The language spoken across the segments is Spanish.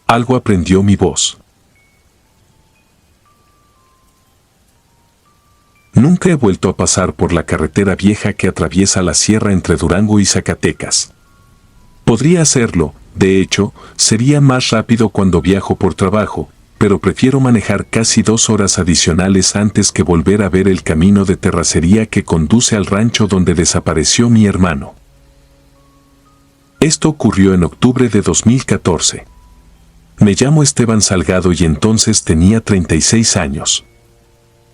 Algo aprendió mi voz. Nunca he vuelto a pasar por la carretera vieja que atraviesa la sierra entre Durango y Zacatecas. Podría hacerlo, de hecho, sería más rápido cuando viajo por trabajo, pero prefiero manejar casi 2 horas adicionales antes que volver a ver el camino de terracería que conduce al rancho donde desapareció mi hermano. Esto ocurrió en octubre de 2014. Me llamo Esteban Salgado y entonces tenía 36 años.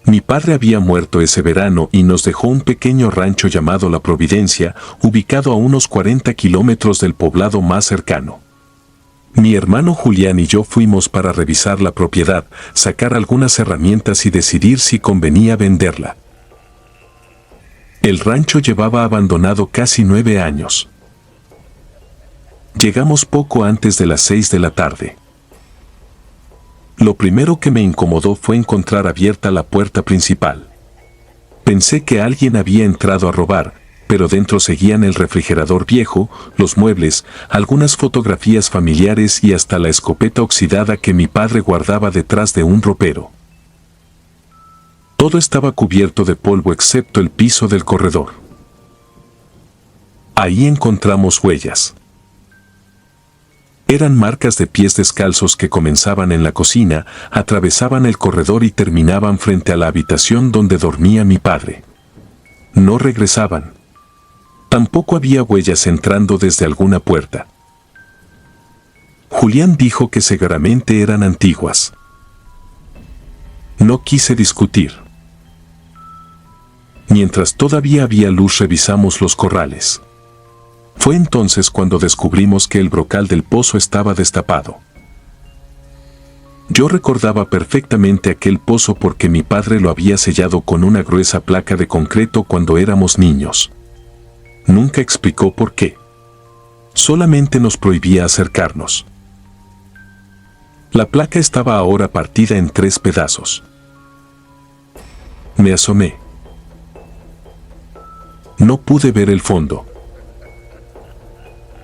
Mi padre había muerto ese verano y nos dejó un pequeño rancho llamado La Providencia, ubicado a unos 40 kilómetros del poblado más cercano. Mi hermano Julián y yo fuimos para revisar la propiedad, sacar algunas herramientas y decidir si convenía venderla. El rancho llevaba abandonado casi 9 años. Llegamos poco antes de las 6 de la tarde. Lo primero que me incomodó fue encontrar abierta la puerta principal. Pensé que alguien había entrado a robar, pero dentro seguían el refrigerador viejo, los muebles, algunas fotografías familiares y hasta la escopeta oxidada que mi padre guardaba detrás de un ropero. Todo estaba cubierto de polvo excepto el piso del corredor. Ahí encontramos huellas. Eran marcas de pies descalzos que comenzaban en la cocina, atravesaban el corredor y terminaban frente a la habitación donde dormía mi padre. No regresaban. Tampoco había huellas entrando desde alguna puerta. Julián dijo que seguramente eran antiguas. No quise discutir. Mientras todavía había luz revisamos los corrales. Fue entonces cuando descubrimos que el brocal del pozo estaba destapado. Yo recordaba perfectamente aquel pozo porque mi padre lo había sellado con una gruesa placa de concreto cuando éramos niños. Nunca explicó por qué. Solamente nos prohibía acercarnos. La placa estaba ahora partida en 3 pedazos. Me asomé. No pude ver el fondo.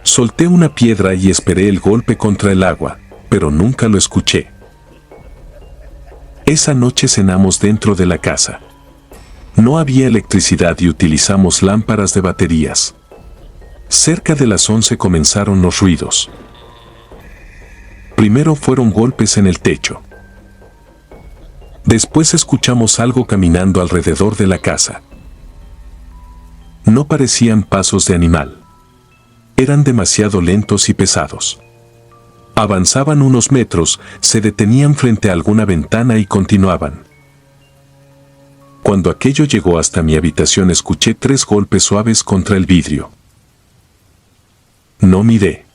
Solté una piedra y esperé el golpe contra el agua, pero nunca lo escuché. Esa noche cenamos dentro de la casa. No había electricidad y utilizamos lámparas de baterías. Cerca de las 11 comenzaron los ruidos. Primero fueron golpes en el techo. Después escuchamos algo caminando alrededor de la casa. No parecían pasos de animal. Eran demasiado lentos y pesados. Avanzaban unos metros, se detenían frente a alguna ventana y continuaban. Cuando aquello llegó hasta mi habitación escuché 3 golpes suaves contra el vidrio. No miré.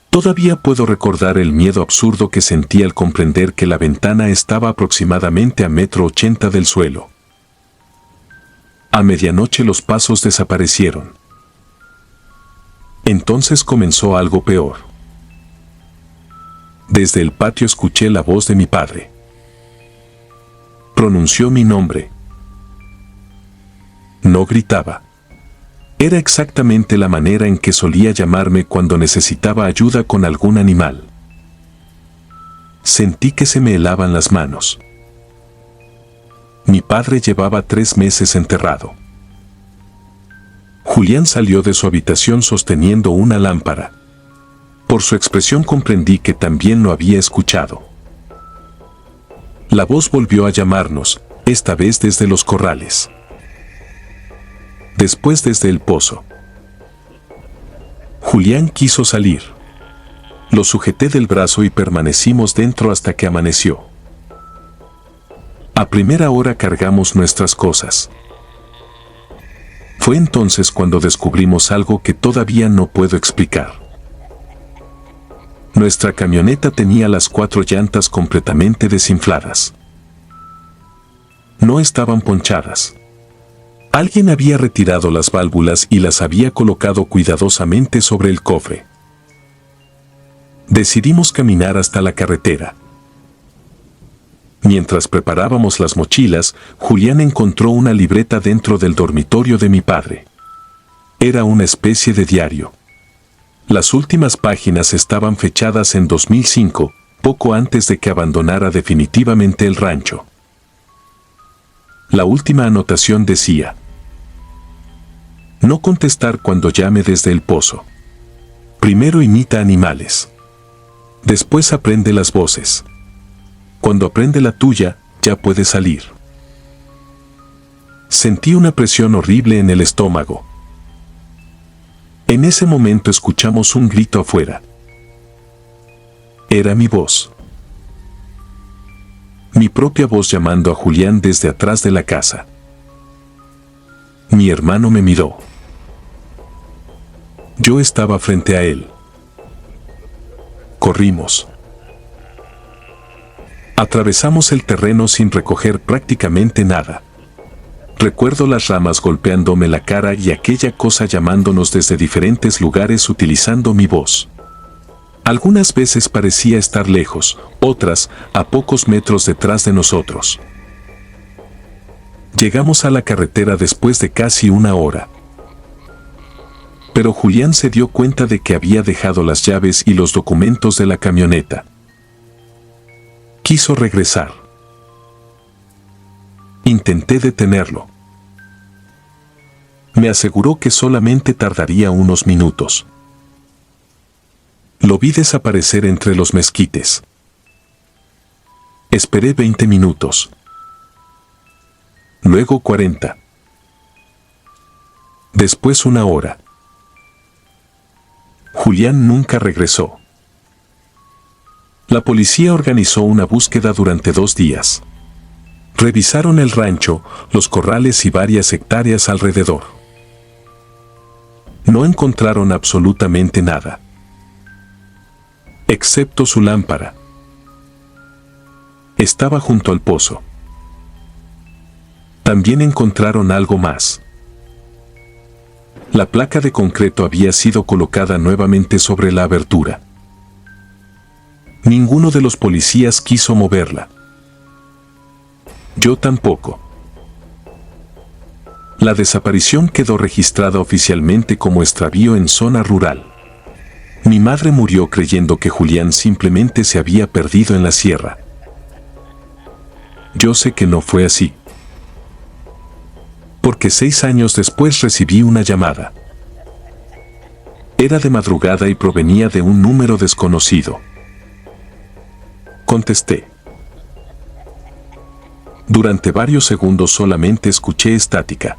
Todavía puedo recordar el miedo absurdo que sentí al comprender que la ventana estaba aproximadamente a 1,80 m del suelo. A medianoche los pasos desaparecieron. Entonces comenzó algo peor. Desde el patio escuché la voz de mi padre. Pronunció mi nombre. No gritaba. Era exactamente la manera en que solía llamarme cuando necesitaba ayuda con algún animal. Sentí que se me helaban las manos. Mi padre llevaba 3 meses enterrado. Julián salió de su habitación sosteniendo una lámpara. Por su expresión comprendí que también lo había escuchado. La voz volvió a llamarnos, esta vez desde los corrales. Después desde el pozo. Julián quiso salir. Lo sujeté del brazo y permanecimos dentro hasta que amaneció. A primera hora cargamos nuestras cosas. Fue entonces cuando descubrimos algo que todavía no puedo explicar. Nuestra camioneta tenía las 4 llantas completamente desinfladas. No estaban ponchadas. Alguien había retirado las válvulas y las había colocado cuidadosamente sobre el cofre. Decidimos caminar hasta la carretera. Mientras preparábamos las mochilas, Julián encontró una libreta dentro del dormitorio de mi padre. Era una especie de diario. Las últimas páginas estaban fechadas en 2005, poco antes de que abandonara definitivamente el rancho. La última anotación decía: no contestar cuando llame desde el pozo. Primero imita animales. Después aprende las voces. Cuando aprende la tuya, ya puede salir. Sentí una presión horrible en el estómago. En ese momento escuchamos un grito afuera. Era mi voz. Mi propia voz llamando a Julián desde atrás de la casa. Mi hermano me miró. Yo estaba frente a él. Corrimos. Atravesamos el terreno sin recoger prácticamente nada. Recuerdo las ramas golpeándome la cara y aquella cosa llamándonos desde diferentes lugares utilizando mi voz. Algunas veces parecía estar lejos, otras a pocos metros detrás de nosotros. Llegamos a la carretera después de casi una hora. Pero Julián se dio cuenta de que había dejado las llaves y los documentos de la camioneta. Quiso regresar. Intenté detenerlo. Me aseguró que solamente tardaría unos minutos. Lo vi desaparecer entre los mezquites. Esperé 20 minutos. Luego 40. Después una hora. Julián nunca regresó. La policía organizó una búsqueda durante 2 días. Revisaron el rancho, los corrales y varias hectáreas alrededor. No encontraron absolutamente nada. Excepto su lámpara. Estaba junto al pozo. También encontraron algo más. La placa de concreto había sido colocada nuevamente sobre la abertura. Ninguno de los policías quiso moverla. Yo tampoco. La desaparición quedó registrada oficialmente como extravío en zona rural. Mi madre murió creyendo que Julián simplemente se había perdido en la sierra. Yo sé que no fue así. Porque 6 años después recibí una llamada. Era de madrugada y provenía de un número desconocido. Contesté. Durante varios segundos solamente escuché estática.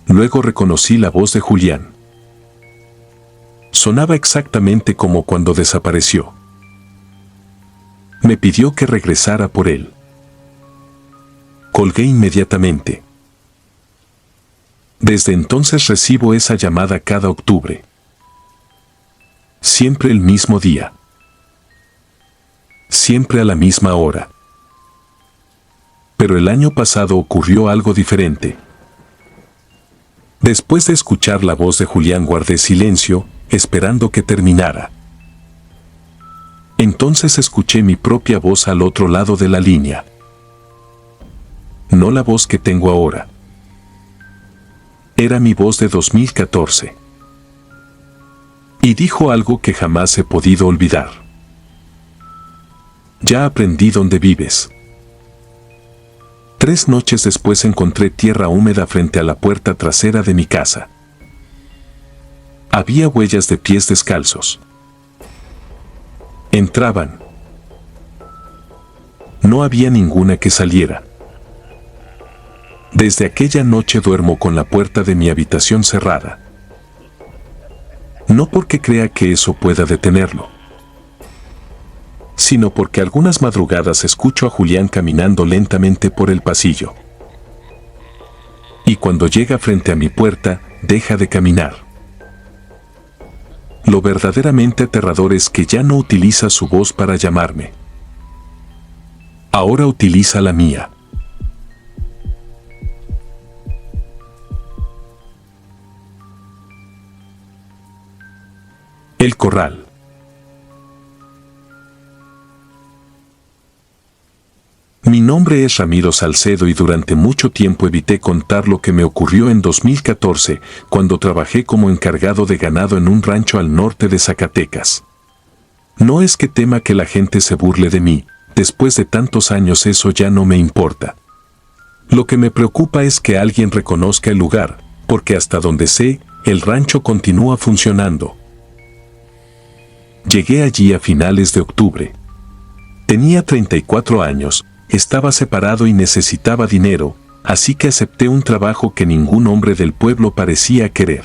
Luego reconocí la voz de Julián. Sonaba exactamente como cuando desapareció. Me pidió que regresara por él. Colgué inmediatamente. Desde entonces recibo esa llamada cada octubre. Siempre el mismo día. Siempre a la misma hora. Pero el año pasado ocurrió algo diferente. Después de escuchar la voz de Julián guardé silencio, esperando que terminara. Entonces escuché mi propia voz al otro lado de la línea. No la voz que tengo ahora. Era mi voz de 2014. Y dijo algo que jamás he podido olvidar. Ya aprendí dónde vives. 3 noches después encontré tierra húmeda frente a la puerta trasera de mi casa. Había huellas de pies descalzos. Entraban. No había ninguna que saliera. Desde aquella noche duermo con la puerta de mi habitación cerrada. No porque crea que eso pueda detenerlo, sino porque algunas madrugadas escucho a Julián caminando lentamente por el pasillo. Y cuando llega frente a mi puerta, deja de caminar. Lo verdaderamente aterrador es que ya no utiliza su voz para llamarme. Ahora utiliza la mía. El corral. Mi nombre es Ramiro Salcedo y durante mucho tiempo evité contar lo que me ocurrió en 2014, cuando trabajé como encargado de ganado en un rancho al norte de Zacatecas. No es que tema que la gente se burle de mí, después de tantos años eso ya no me importa. Lo que me preocupa es que alguien reconozca el lugar, porque hasta donde sé, el rancho continúa funcionando. Llegué allí a finales de octubre. Tenía 34 años, estaba separado y necesitaba dinero, así que acepté un trabajo que ningún hombre del pueblo parecía querer.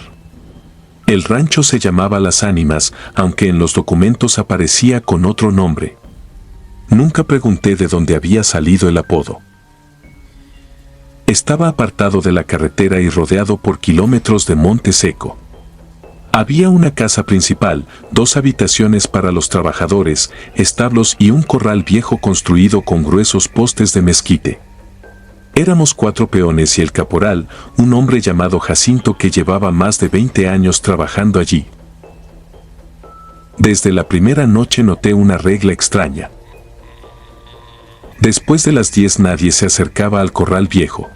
El rancho se llamaba Las Ánimas, aunque en los documentos aparecía con otro nombre. Nunca pregunté de dónde había salido el apodo. Estaba apartado de la carretera y rodeado por kilómetros de monte seco. Había una casa principal, 2 habitaciones para los trabajadores, establos y un corral viejo construido con gruesos postes de mezquite. Éramos 4 peones y el caporal, un hombre llamado Jacinto que llevaba más de 20 años trabajando allí. Desde la primera noche noté una regla extraña. Después de las 10 nadie se acercaba al corral viejo.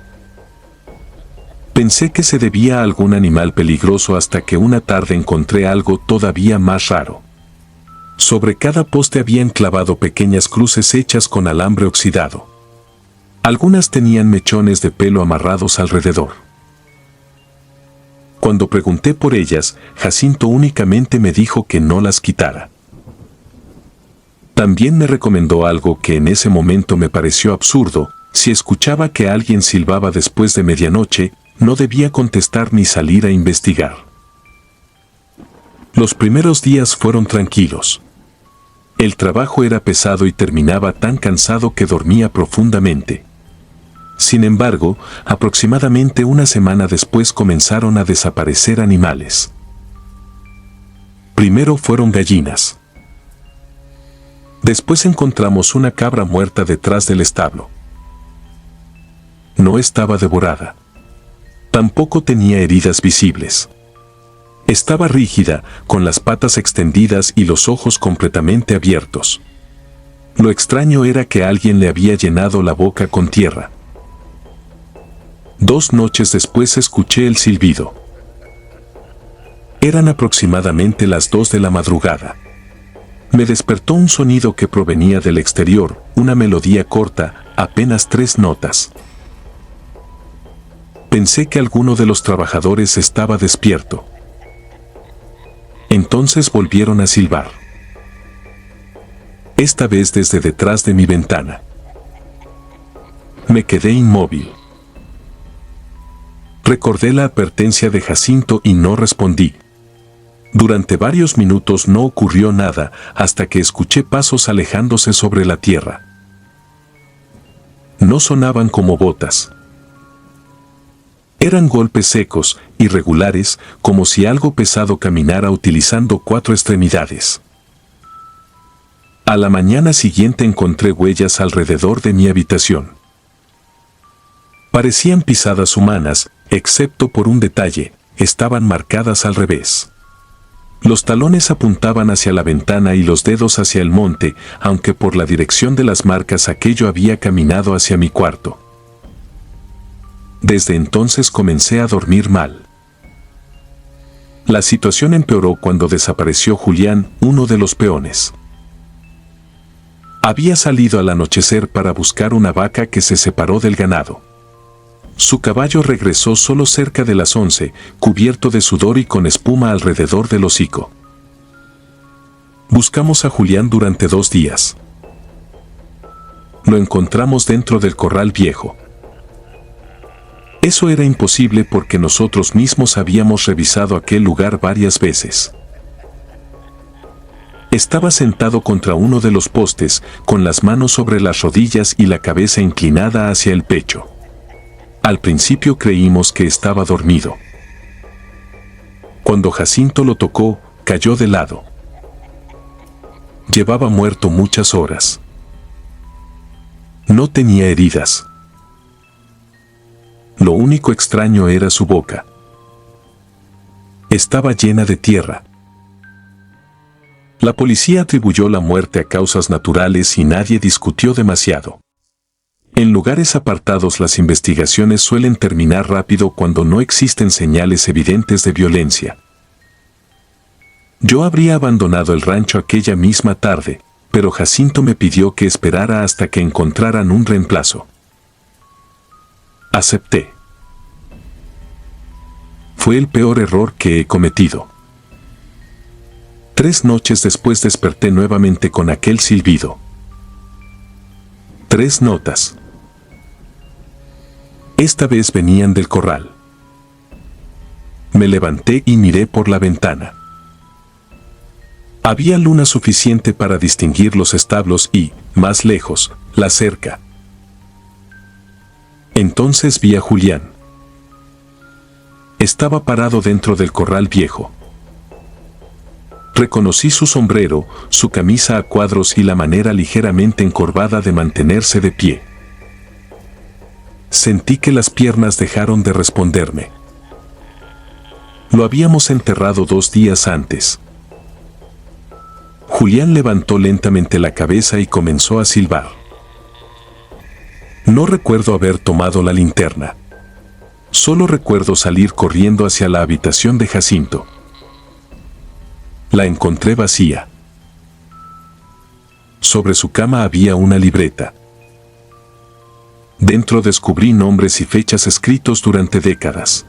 Pensé que se debía a algún animal peligroso hasta que una tarde encontré algo todavía más raro. Sobre cada poste habían clavado pequeñas cruces hechas con alambre oxidado. Algunas tenían mechones de pelo amarrados alrededor. Cuando pregunté por ellas, Jacinto únicamente me dijo que no las quitara. También me recomendó algo que en ese momento me pareció absurdo: si escuchaba que alguien silbaba después de medianoche, no debía contestar ni salir a investigar. Los primeros días fueron tranquilos. El trabajo era pesado y terminaba tan cansado que dormía profundamente. Sin embargo, aproximadamente una semana después comenzaron a desaparecer animales. Primero fueron gallinas. Después encontramos una cabra muerta detrás del establo. No estaba devorada. Tampoco tenía heridas visibles. Estaba rígida, con las patas extendidas y los ojos completamente abiertos. Lo extraño era que alguien le había llenado la boca con tierra. 2 noches después escuché el silbido. Eran aproximadamente las 2 de la madrugada. Me despertó un sonido que provenía del exterior, una melodía corta, apenas 3 notas. Pensé que alguno de los trabajadores estaba despierto. Entonces volvieron a silbar. Esta vez desde detrás de mi ventana. Me quedé inmóvil. Recordé la advertencia de Jacinto y no respondí. Durante varios minutos no ocurrió nada hasta que escuché pasos alejándose sobre la tierra. No sonaban como botas. Eran golpes secos, irregulares, como si algo pesado caminara utilizando 4 extremidades. A la mañana siguiente encontré huellas alrededor de mi habitación. Parecían pisadas humanas, excepto por un detalle: estaban marcadas al revés. Los talones apuntaban hacia la ventana y los dedos hacia el monte, aunque por la dirección de las marcas aquello había caminado hacia mi cuarto. Desde entonces comencé a dormir mal. La situación empeoró cuando desapareció Julián, uno de los peones. Había salido al anochecer para buscar una vaca que se separó del ganado. Su caballo regresó solo cerca de las 11, cubierto de sudor y con espuma alrededor del hocico. Buscamos a Julián durante 2 días. Lo encontramos dentro del corral viejo. Eso era imposible porque nosotros mismos habíamos revisado aquel lugar varias veces. Estaba sentado contra uno de los postes, con las manos sobre las rodillas y la cabeza inclinada hacia el pecho. Al principio creímos que estaba dormido. Cuando Jacinto lo tocó, cayó de lado. Llevaba muerto muchas horas. No tenía heridas. Lo único extraño era su boca. Estaba llena de tierra. La policía atribuyó la muerte a causas naturales y nadie discutió demasiado. En lugares apartados las investigaciones suelen terminar rápido cuando no existen señales evidentes de violencia. Yo habría abandonado el rancho aquella misma tarde, pero Jacinto me pidió que esperara hasta que encontraran un reemplazo. Acepté. Fue el peor error que he cometido. 3 noches después desperté nuevamente con aquel silbido. 3 notas. Esta vez venían del corral. Me levanté y miré por la ventana. Había luna suficiente para distinguir los establos y, más lejos, la cerca. Entonces vi a Julián. Estaba parado dentro del corral viejo. Reconocí su sombrero, su camisa a cuadros y la manera ligeramente encorvada de mantenerse de pie. Sentí que las piernas dejaron de responderme. Lo habíamos enterrado 2 días antes. Julián levantó lentamente la cabeza y comenzó a silbar. No recuerdo haber tomado la linterna. Solo recuerdo salir corriendo hacia la habitación de Jacinto. La encontré vacía. Sobre su cama había una libreta. Dentro descubrí nombres y fechas escritos durante décadas.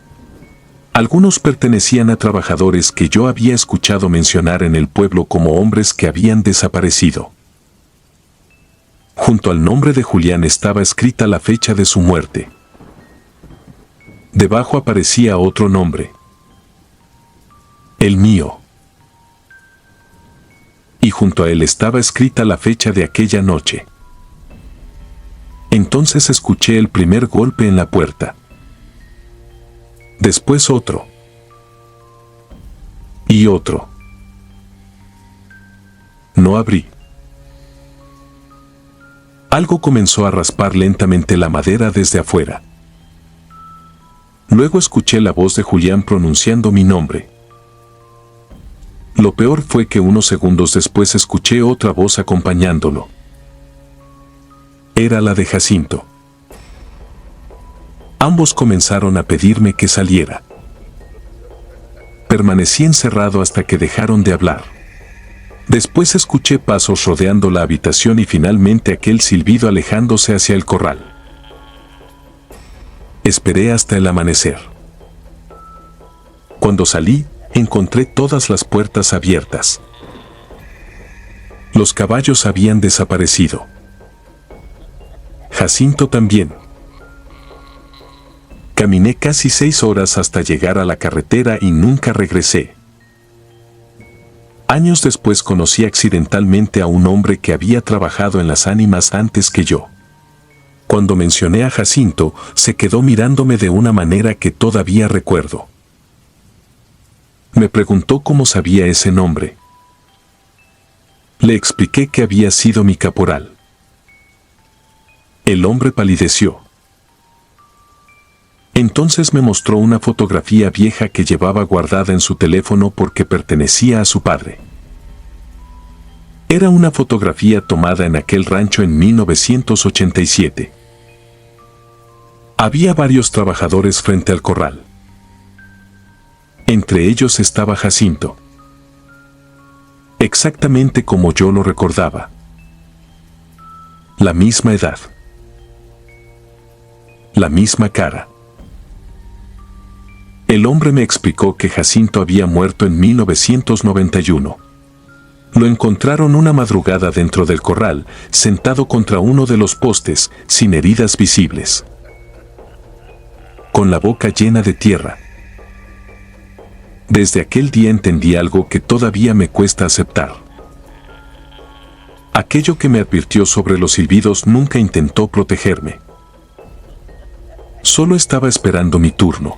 Algunos pertenecían a trabajadores que yo había escuchado mencionar en el pueblo como hombres que habían desaparecido. Junto al nombre de Julián estaba escrita la fecha de su muerte. Debajo aparecía otro nombre. El mío. Y junto a él estaba escrita la fecha de aquella noche. Entonces escuché el primer golpe en la puerta. Después otro. Y otro. No abrí. Algo comenzó a raspar lentamente la madera desde afuera. Luego escuché la voz de Julián pronunciando mi nombre. Lo peor fue que unos segundos después escuché otra voz acompañándolo. Era la de Jacinto. Ambos comenzaron a pedirme que saliera. Permanecí encerrado hasta que dejaron de hablar. Después escuché pasos rodeando la habitación y finalmente aquel silbido alejándose hacia el corral. Esperé hasta el amanecer. Cuando salí, encontré todas las puertas abiertas. Los caballos habían desaparecido. Jacinto también. Caminé casi 6 horas hasta llegar a la carretera y nunca regresé. Años después conocí accidentalmente a un hombre que había trabajado en las ánimas antes que yo. Cuando mencioné a Jacinto, se quedó mirándome de una manera que todavía recuerdo. Me preguntó cómo sabía ese nombre. Le expliqué que había sido mi caporal. El hombre palideció. Entonces me mostró una fotografía vieja que llevaba guardada en su teléfono porque pertenecía a su padre. Era una fotografía tomada en aquel rancho en 1987. Había varios trabajadores frente al corral. Entre ellos estaba Jacinto. Exactamente como yo lo recordaba. La misma edad. La misma cara. El hombre me explicó que Jacinto había muerto en 1991. Lo encontraron una madrugada dentro del corral, sentado contra uno de los postes, sin heridas visibles. Con la boca llena de tierra. Desde aquel día entendí algo que todavía me cuesta aceptar. Aquello que me advirtió sobre los silbidos nunca intentó protegerme. Solo estaba esperando mi turno.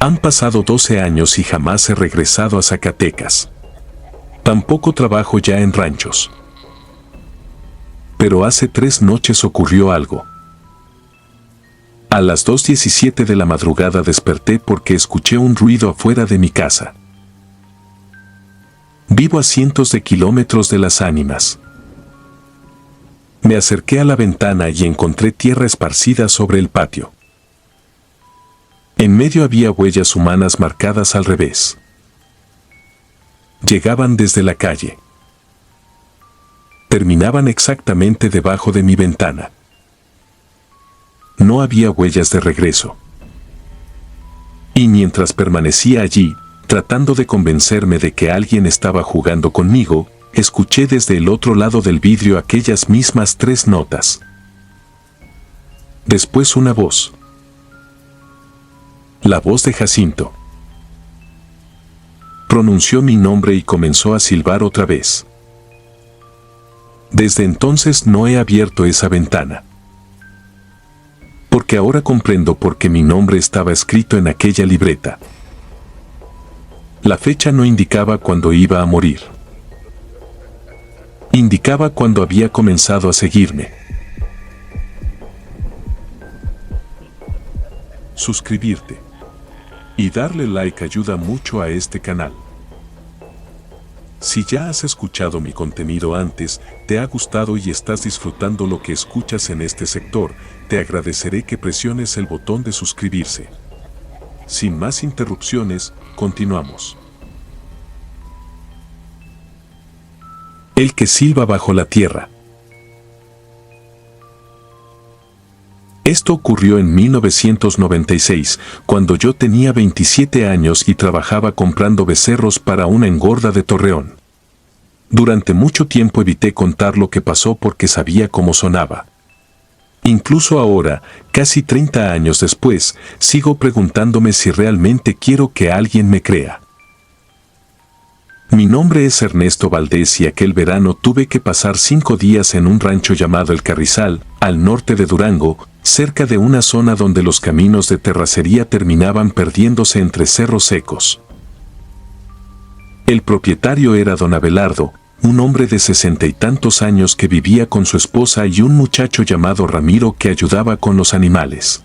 Han pasado 12 años y jamás he regresado a Zacatecas. Tampoco trabajo ya en ranchos. Pero hace 3 noches ocurrió algo. A las 2:17 de la madrugada desperté porque escuché un ruido afuera de mi casa. Vivo a cientos de kilómetros de las ánimas. Me acerqué a la ventana y encontré tierra esparcida sobre el patio. En medio había huellas humanas marcadas al revés. Llegaban desde la calle. Terminaban exactamente debajo de mi ventana. No había huellas de regreso. Y mientras permanecía allí, tratando de convencerme de que alguien estaba jugando conmigo, escuché desde el otro lado del vidrio aquellas mismas 3 notas. Después una voz. La voz de Jacinto. Pronunció mi nombre y comenzó a silbar otra vez. Desde entonces no he abierto esa ventana. Porque ahora comprendo por qué mi nombre estaba escrito en aquella libreta. La fecha no indicaba cuándo iba a morir. Indicaba cuando había comenzado a seguirme. Suscribirte y darle like ayuda mucho a este canal. Si ya has escuchado mi contenido antes, te ha gustado y estás disfrutando lo que escuchas en este sector, te agradeceré que presiones el botón de suscribirse. Sin más interrupciones, continuamos. El que silba bajo la tierra. Esto ocurrió en 1996, cuando yo tenía 27 años y trabajaba comprando becerros para una engorda de Torreón. Durante mucho tiempo evité contar lo que pasó porque sabía cómo sonaba. Incluso ahora, casi 30 años después, sigo preguntándome si realmente quiero que alguien me crea. Mi nombre es Ernesto Valdés y aquel verano tuve que pasar 5 días en un rancho llamado El Carrizal, al norte de Durango, cerca de una zona donde los caminos de terracería terminaban perdiéndose entre cerros secos. El propietario era don Abelardo, un hombre de 60 y tantos años que vivía con su esposa y un muchacho llamado Ramiro que ayudaba con los animales.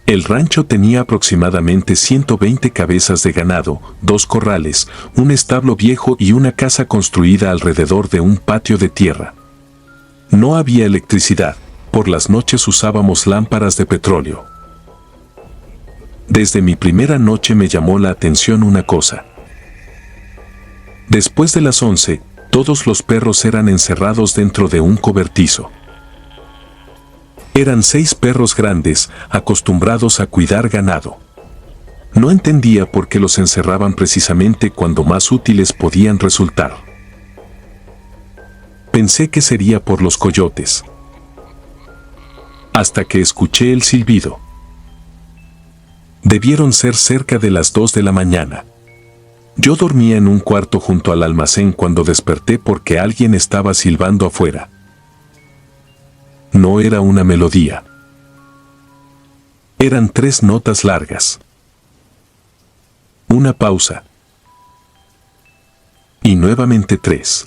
El rancho tenía aproximadamente 120 cabezas de ganado, 2 corrales, un establo viejo y una casa construida alrededor de un patio de tierra. No había electricidad, por las noches usábamos lámparas de petróleo. Desde mi primera noche me llamó la atención una cosa. Después de las 11, todos los perros eran encerrados dentro de un cobertizo. Eran 6 perros grandes, acostumbrados a cuidar ganado. No entendía por qué los encerraban precisamente cuando más útiles podían resultar. Pensé que sería por los coyotes. Hasta que escuché el silbido. Debieron ser cerca de las 2 de la mañana. Yo dormía en un cuarto junto al almacén cuando desperté porque alguien estaba silbando afuera. No era una melodía. Eran 3 notas largas. Una pausa. Y nuevamente 3.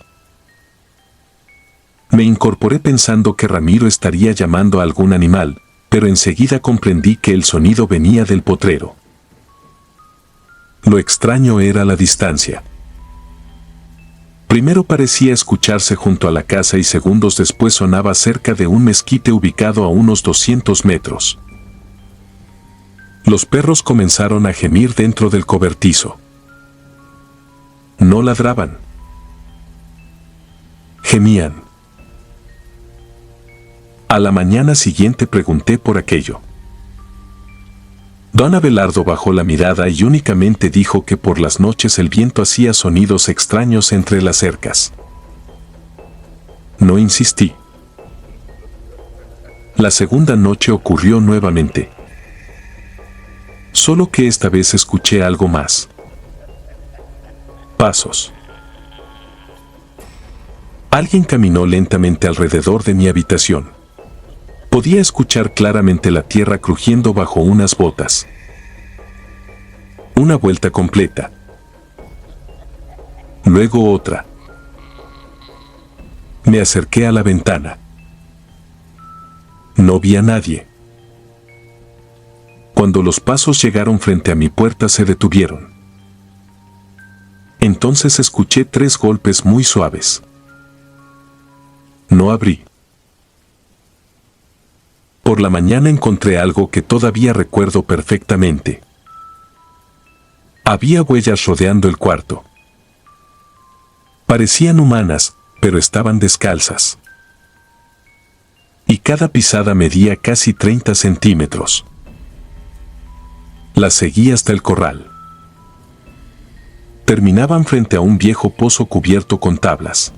Me incorporé pensando que Ramiro estaría llamando a algún animal, pero enseguida comprendí que el sonido venía del potrero. Lo extraño era la distancia. Primero parecía escucharse junto a la casa y segundos después sonaba cerca de un mezquite ubicado a unos 200 metros. Los perros comenzaron a gemir dentro del cobertizo. No ladraban. Gemían. A la mañana siguiente pregunté por aquello. Don Abelardo bajó la mirada y únicamente dijo que por las noches el viento hacía sonidos extraños entre las cercas. No insistí. La segunda noche ocurrió nuevamente. Solo que esta vez escuché algo más. Pasos. Alguien caminó lentamente alrededor de mi habitación. Podía escuchar claramente la tierra crujiendo bajo unas botas. Una vuelta completa. Luego otra. Me acerqué a la ventana. No vi a nadie. Cuando los pasos llegaron frente a mi puerta se detuvieron. Entonces escuché 3 golpes muy suaves. No abrí. Por la mañana encontré algo que todavía recuerdo perfectamente. Había huellas rodeando el cuarto. Parecían humanas, pero estaban descalzas. Y cada pisada medía casi 30 centímetros. Las seguí hasta el corral. Terminaban frente a un viejo pozo cubierto con tablas.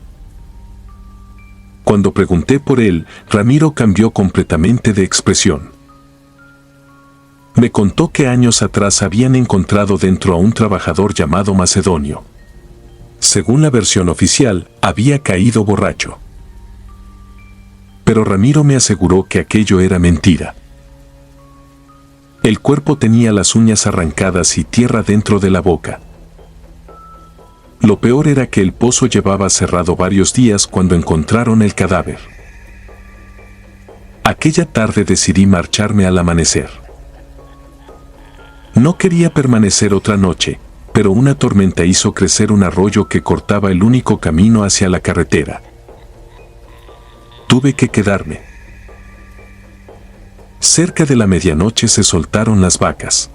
Cuando pregunté por él, Ramiro cambió completamente de expresión. Me contó que años atrás habían encontrado dentro a un trabajador llamado Macedonio. Según la versión oficial, había caído borracho. Pero Ramiro me aseguró que aquello era mentira. El cuerpo tenía las uñas arrancadas y tierra dentro de la boca. Lo peor era que el pozo llevaba cerrado varios días cuando encontraron el cadáver. Aquella tarde decidí marcharme al amanecer. No quería permanecer otra noche, pero una tormenta hizo crecer un arroyo que cortaba el único camino hacia la carretera. Tuve que quedarme. Cerca de la medianoche se soltaron las vacas.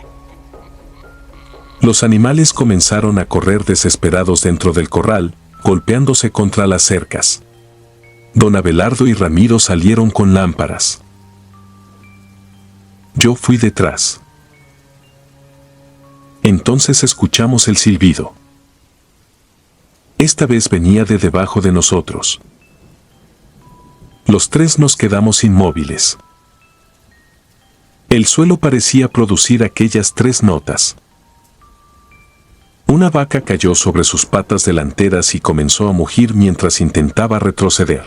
Los animales comenzaron a correr desesperados dentro del corral, golpeándose contra las cercas. Don Abelardo y Ramiro salieron con lámparas. Yo fui detrás. Entonces escuchamos el silbido. Esta vez venía de debajo de nosotros. Los tres nos quedamos inmóviles. El suelo parecía producir aquellas 3 notas. Una vaca cayó sobre sus patas delanteras y comenzó a mugir mientras intentaba retroceder.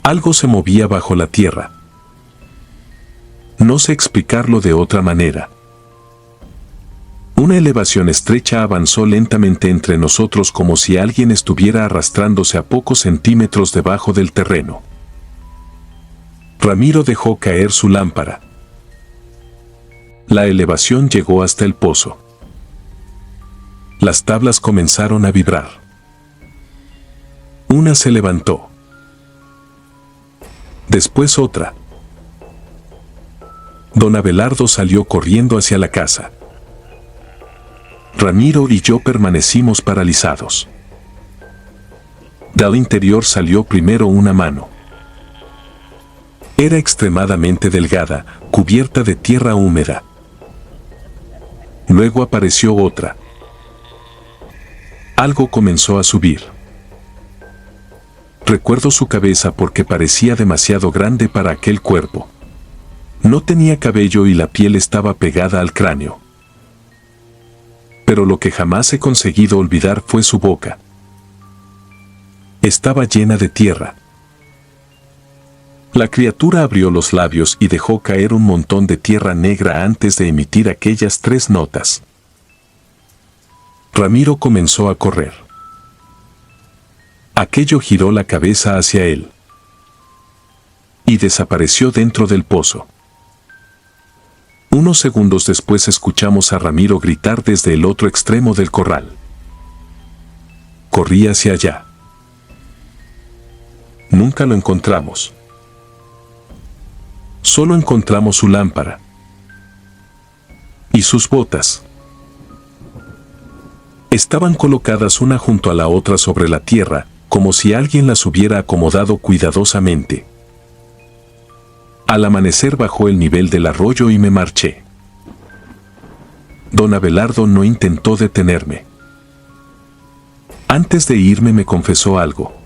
Algo se movía bajo la tierra. No sé explicarlo de otra manera. Una elevación estrecha avanzó lentamente entre nosotros como si alguien estuviera arrastrándose a pocos centímetros debajo del terreno. Ramiro dejó caer su lámpara. La elevación llegó hasta el pozo. Las tablas comenzaron a vibrar. Una se levantó. Después otra. Don Abelardo salió corriendo hacia la casa. Ramiro y yo permanecimos paralizados. Del interior salió primero una mano. Era extremadamente delgada, cubierta de tierra húmeda. Luego apareció otra. Algo comenzó a subir. Recuerdo su cabeza porque parecía demasiado grande para aquel cuerpo. No tenía cabello y la piel estaba pegada al cráneo. Pero lo que jamás he conseguido olvidar fue su boca. Estaba llena de tierra. La criatura abrió los labios y dejó caer un montón de tierra negra antes de emitir aquellas 3 notas. Ramiro comenzó a correr. Aquello giró la cabeza hacia él. Y desapareció dentro del pozo. Unos segundos después escuchamos a Ramiro gritar desde el otro extremo del corral. Corrí hacia allá. Nunca lo encontramos. Solo encontramos su lámpara. Y sus botas. Estaban colocadas una junto a la otra sobre la tierra, como si alguien las hubiera acomodado cuidadosamente. Al amanecer bajó el nivel del arroyo y me marché. Don Abelardo no intentó detenerme. Antes de irme me confesó algo.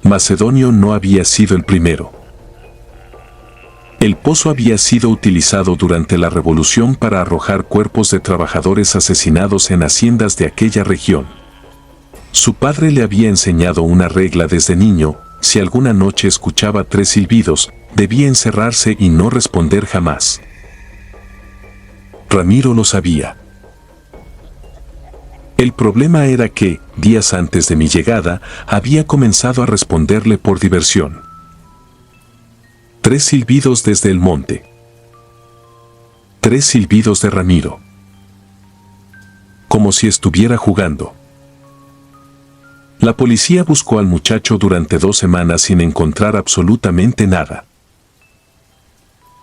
Macedonio no había sido el primero. El pozo había sido utilizado durante la revolución para arrojar cuerpos de trabajadores asesinados en haciendas de aquella región. Su padre le había enseñado una regla desde niño: si alguna noche escuchaba 3 silbidos, debía encerrarse y no responder jamás. Ramiro lo sabía. El problema era que, días antes de mi llegada, había comenzado a responderle por diversión. 3 silbidos desde el monte. 3 silbidos de Ramiro. Como si estuviera jugando. La policía buscó al muchacho durante 2 semanas sin encontrar absolutamente nada.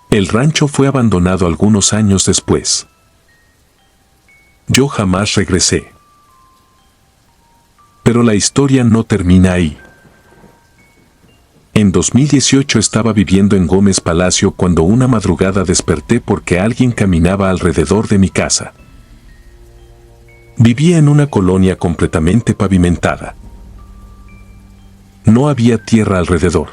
El rancho fue abandonado algunos años después. Yo jamás regresé. Pero la historia no termina ahí. En 2018 estaba viviendo en Gómez Palacio cuando una madrugada desperté porque alguien caminaba alrededor de mi casa. Vivía en una colonia completamente pavimentada. No había tierra alrededor.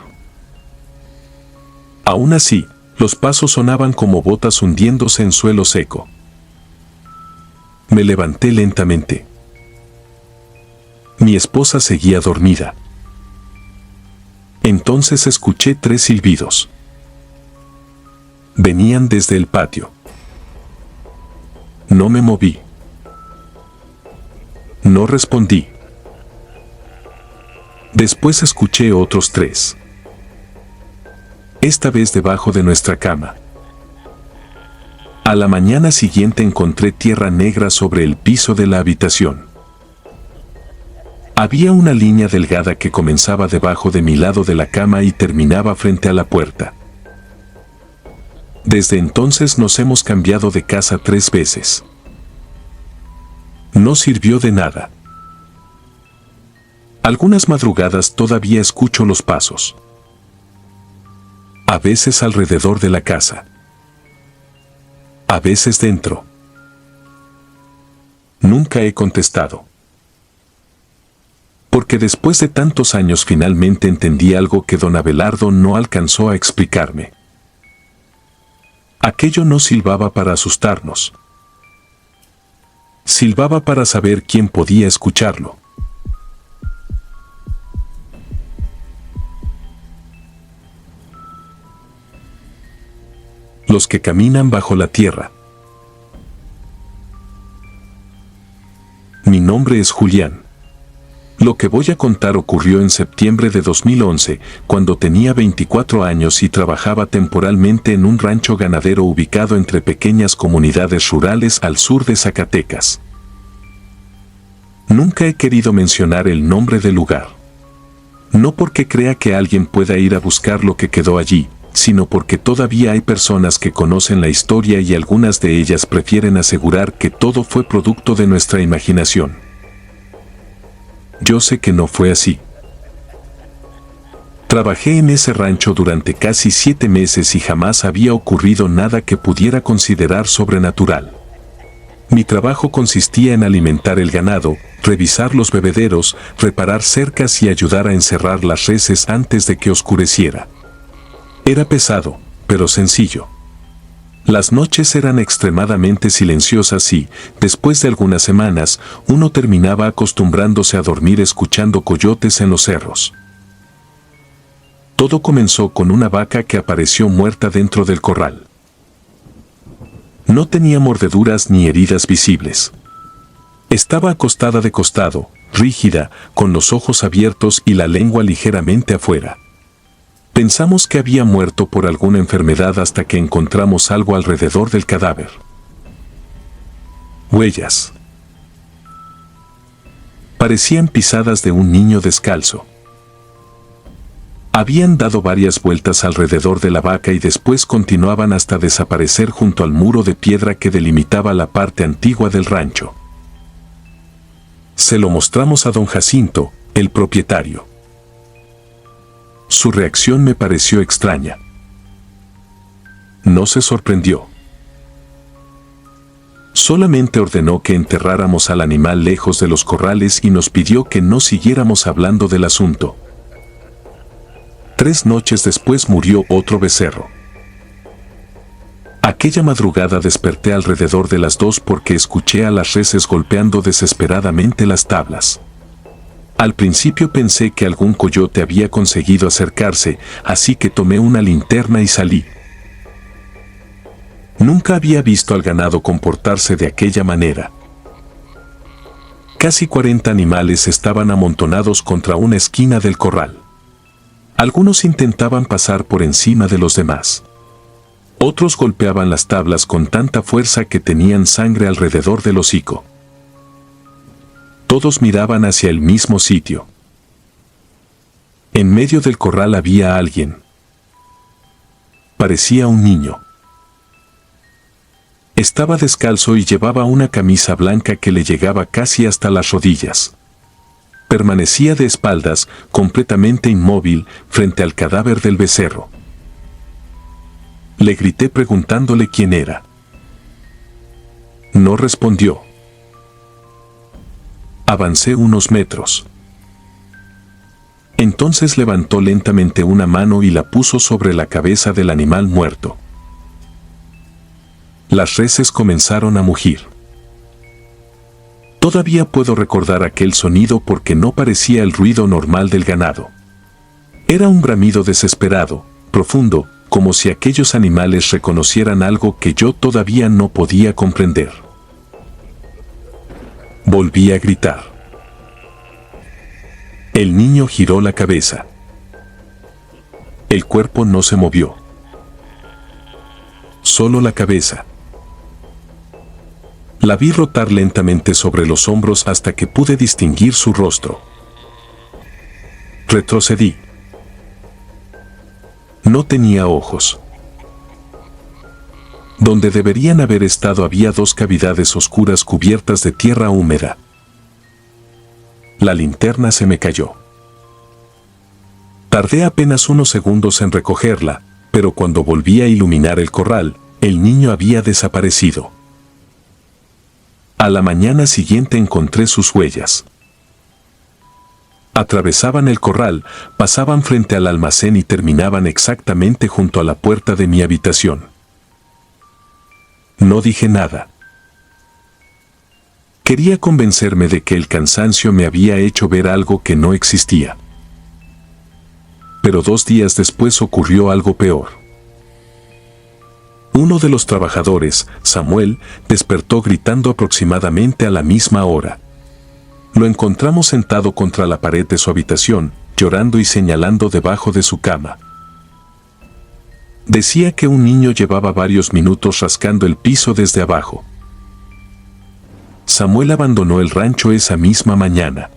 Aún así, los pasos sonaban como botas hundiéndose en suelo seco. Me levanté lentamente. Mi esposa seguía dormida. Entonces escuché 3 silbidos. Venían desde el patio. No me moví. No respondí. Después escuché otros 3. Esta vez debajo de nuestra cama. A la mañana siguiente encontré tierra negra sobre el piso de la habitación. Había una línea delgada que comenzaba debajo de mi lado de la cama y terminaba frente a la puerta. Desde entonces nos hemos cambiado de casa 3 veces. No sirvió de nada. Algunas madrugadas todavía escucho los pasos. A veces alrededor de la casa. A veces dentro. Nunca he contestado. Porque después de tantos años finalmente entendí algo que don Abelardo no alcanzó a explicarme. Aquello no silbaba para asustarnos. Silbaba para saber quién podía escucharlo. Los que caminan bajo la tierra. Mi nombre es Julián. Lo que voy a contar ocurrió en septiembre de 2011, cuando tenía 24 años y trabajaba temporalmente en un rancho ganadero ubicado entre pequeñas comunidades rurales al sur de Zacatecas. Nunca he querido mencionar el nombre del lugar. No porque crea que alguien pueda ir a buscar lo que quedó allí, sino porque todavía hay personas que conocen la historia y algunas de ellas prefieren asegurar que todo fue producto de nuestra imaginación. Yo sé que no fue así. Trabajé en ese rancho durante casi 7 meses y jamás había ocurrido nada que pudiera considerar sobrenatural. Mi trabajo consistía en alimentar el ganado, revisar los bebederos, reparar cercas y ayudar a encerrar las reses antes de que oscureciera. Era pesado, pero sencillo. Las noches eran extremadamente silenciosas y, después de algunas semanas, uno terminaba acostumbrándose a dormir escuchando coyotes en los cerros. Todo comenzó con una vaca que apareció muerta dentro del corral. No tenía mordeduras ni heridas visibles. Estaba acostada de costado, rígida, con los ojos abiertos y la lengua ligeramente afuera. Pensamos que había muerto por alguna enfermedad hasta que encontramos algo alrededor del cadáver. Huellas. Parecían pisadas de un niño descalzo. Habían dado varias vueltas alrededor de la vaca y después continuaban hasta desaparecer junto al muro de piedra que delimitaba la parte antigua del rancho. Se lo mostramos a don Jacinto, el propietario. Su reacción me pareció extraña. No se sorprendió. Solamente ordenó que enterráramos al animal lejos de los corrales y nos pidió que no siguiéramos hablando del asunto. 3 noches después murió otro becerro. Aquella madrugada desperté alrededor de las 2 porque escuché a las reses golpeando desesperadamente las tablas. Al principio pensé que algún coyote había conseguido acercarse, así que tomé una linterna y salí. Nunca había visto al ganado comportarse de aquella manera. Casi 40 animales estaban amontonados contra una esquina del corral. Algunos intentaban pasar por encima de los demás. Otros golpeaban las tablas con tanta fuerza que tenían sangre alrededor del hocico. Todos miraban hacia el mismo sitio. En medio del corral había alguien. Parecía un niño. Estaba descalzo y llevaba una camisa blanca que le llegaba casi hasta las rodillas. Permanecía de espaldas, completamente inmóvil, frente al cadáver del becerro. Le grité preguntándole quién era. No respondió. Avancé unos metros. Entonces levantó lentamente una mano y la puso sobre la cabeza del animal muerto. Las reses comenzaron a mugir. Todavía puedo recordar aquel sonido porque no parecía el ruido normal del ganado. Era un bramido desesperado, profundo, como si aquellos animales reconocieran algo que yo todavía no podía comprender. Volví a gritar. El niño giró la cabeza. El cuerpo no se movió. Solo la cabeza. La vi rotar lentamente sobre los hombros hasta que pude distinguir su rostro. Retrocedí. No tenía ojos. Donde deberían haber estado había dos cavidades oscuras cubiertas de tierra húmeda. La linterna se me cayó. Tardé apenas unos segundos en recogerla, pero cuando volví a iluminar el corral, el niño había desaparecido. A la mañana siguiente encontré sus huellas. Atravesaban el corral, pasaban frente al almacén y terminaban exactamente junto a la puerta de mi habitación. No dije nada. Quería convencerme de que el cansancio me había hecho ver algo que no existía. Pero 2 días después ocurrió algo peor. Uno de los trabajadores, Samuel, despertó gritando aproximadamente a la misma hora. Lo encontramos sentado contra la pared de su habitación, llorando y señalando debajo de su cama. Decía que un niño llevaba varios minutos rascando el piso desde abajo. Samuel abandonó el rancho esa misma mañana.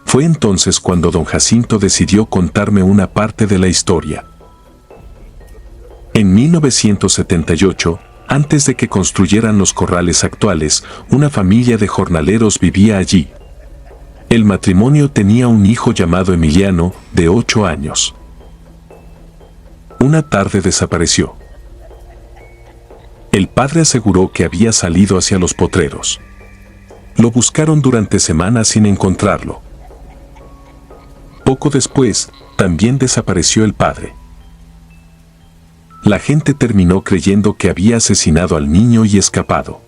Fue entonces cuando don Jacinto decidió contarme una parte de la historia. En 1978, antes de que construyeran los corrales actuales, una familia de jornaleros vivía allí. El matrimonio tenía un hijo llamado Emiliano, de 8 años. Una tarde desapareció. El padre aseguró que había salido hacia los potreros. Lo buscaron durante semanas sin encontrarlo. Poco después, también desapareció el padre. La gente terminó creyendo que había asesinado al niño y escapado.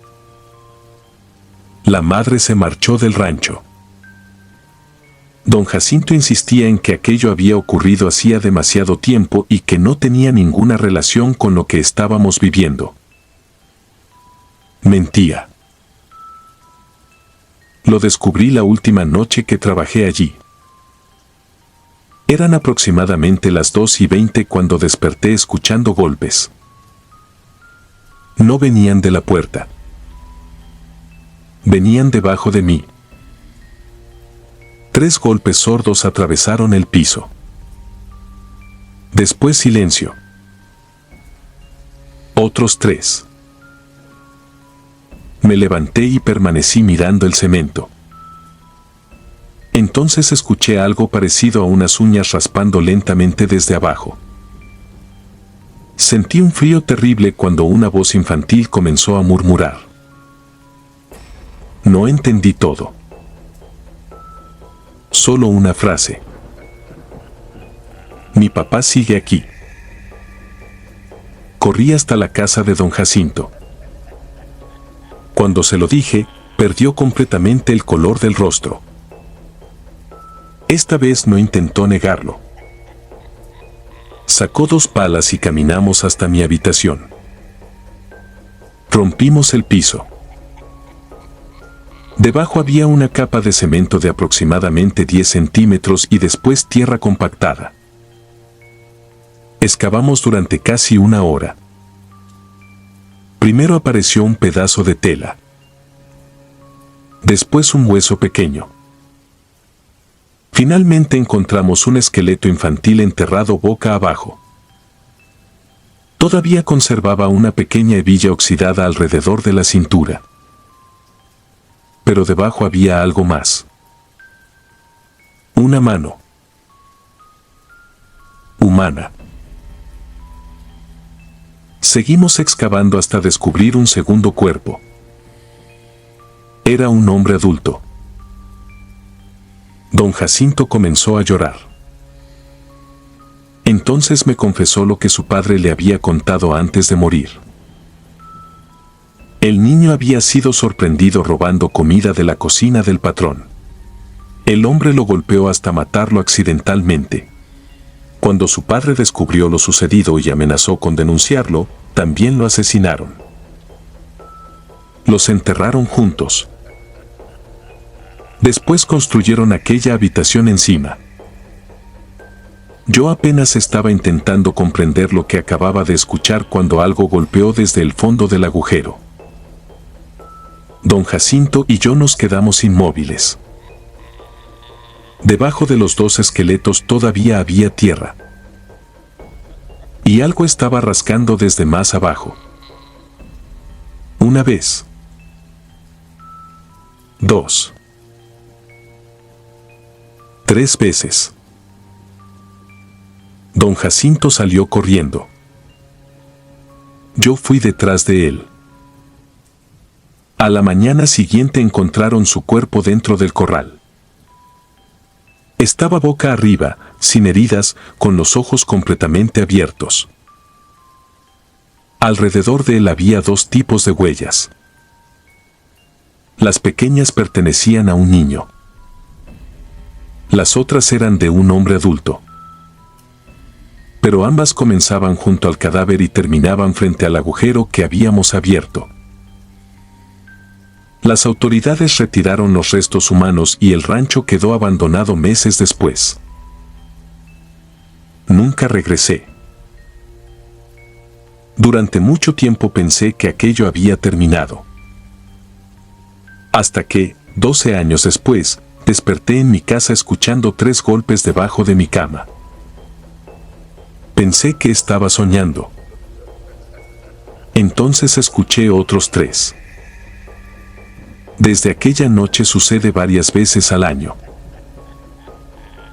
La madre se marchó del rancho. Don Jacinto insistía en que aquello había ocurrido hacía demasiado tiempo y que no tenía ninguna relación con lo que estábamos viviendo. Mentía. Lo descubrí la última noche que trabajé allí. Eran aproximadamente las 2:20 cuando desperté escuchando golpes. No venían de la puerta. Venían debajo de mí. 3 golpes sordos atravesaron el piso. Después silencio. Otros 3. Me levanté y permanecí mirando el cemento. Entonces escuché algo parecido a unas uñas raspando lentamente desde abajo. Sentí un frío terrible cuando una voz infantil comenzó a murmurar. No entendí todo. Solo una frase. Mi papá sigue aquí. Corrí hasta la casa de don Jacinto. Cuando se lo dije, perdió completamente el color del rostro. Esta vez no intentó negarlo. Sacó 2 palas y caminamos hasta mi habitación. Rompimos el piso. Debajo había una capa de cemento de aproximadamente 10 centímetros y después tierra compactada. Excavamos durante casi 1 hora. Primero apareció un pedazo de tela. Después un hueso pequeño. Finalmente encontramos un esqueleto infantil enterrado boca abajo. Todavía conservaba una pequeña hebilla oxidada alrededor de la cintura. Pero debajo había algo más. Una mano. Humana. Seguimos excavando hasta descubrir un segundo cuerpo. Era un hombre adulto. Don Jacinto comenzó a llorar. Entonces me confesó lo que su padre le había contado antes de morir. El niño había sido sorprendido robando comida de la cocina del patrón. El hombre lo golpeó hasta matarlo accidentalmente. Cuando su padre descubrió lo sucedido y amenazó con denunciarlo, también lo asesinaron. Los enterraron juntos. Después construyeron aquella habitación encima. Yo apenas estaba intentando comprender lo que acababa de escuchar cuando algo golpeó desde el fondo del agujero. Don Jacinto y yo nos quedamos inmóviles. Debajo de los dos esqueletos todavía había tierra. Y algo estaba rascando desde más abajo. Una vez. 2. 3 veces. Don Jacinto salió corriendo. Yo fui detrás de él. A la mañana siguiente encontraron su cuerpo dentro del corral. Estaba boca arriba, sin heridas, con los ojos completamente abiertos. Alrededor de él había 2 tipos de huellas. Las pequeñas pertenecían a un niño. Las otras eran de un hombre adulto. Pero ambas comenzaban junto al cadáver y terminaban frente al agujero que habíamos abierto. Las autoridades retiraron los restos humanos y el rancho quedó abandonado meses después. Nunca regresé. Durante mucho tiempo pensé que aquello había terminado. Hasta que, 12 años después, desperté en mi casa escuchando 3 golpes debajo de mi cama. Pensé que estaba soñando. Entonces escuché otros 3. Desde aquella noche sucede varias veces al año.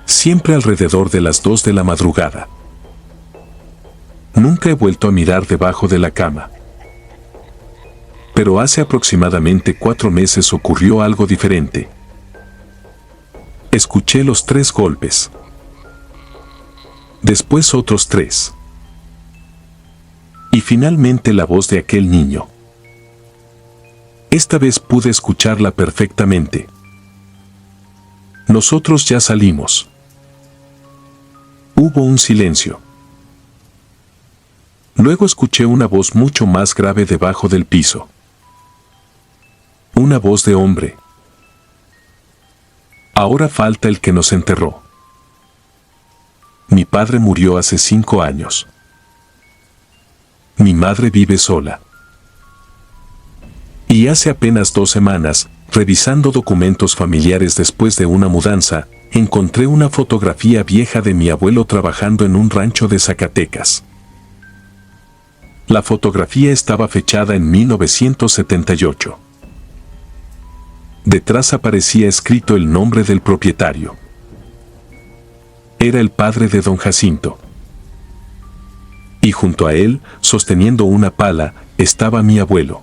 Siempre alrededor de las 2 de la madrugada. Nunca he vuelto a mirar debajo de la cama. Pero hace aproximadamente 4 meses ocurrió algo diferente. Escuché los 3 golpes. Después otros 3. Y finalmente la voz de aquel niño. Esta vez pude escucharla perfectamente. Nosotros ya salimos. Hubo un silencio. Luego escuché una voz mucho más grave debajo del piso. Una voz de hombre. Ahora falta el que nos enterró. Mi padre murió hace 5 años. Mi madre vive sola. Y hace apenas 2 semanas, revisando documentos familiares después de una mudanza, encontré una fotografía vieja de mi abuelo trabajando en un rancho de Zacatecas. La fotografía estaba fechada en 1978. Detrás aparecía escrito el nombre del propietario. Era el padre de don Jacinto. Y junto a él, sosteniendo una pala, estaba mi abuelo.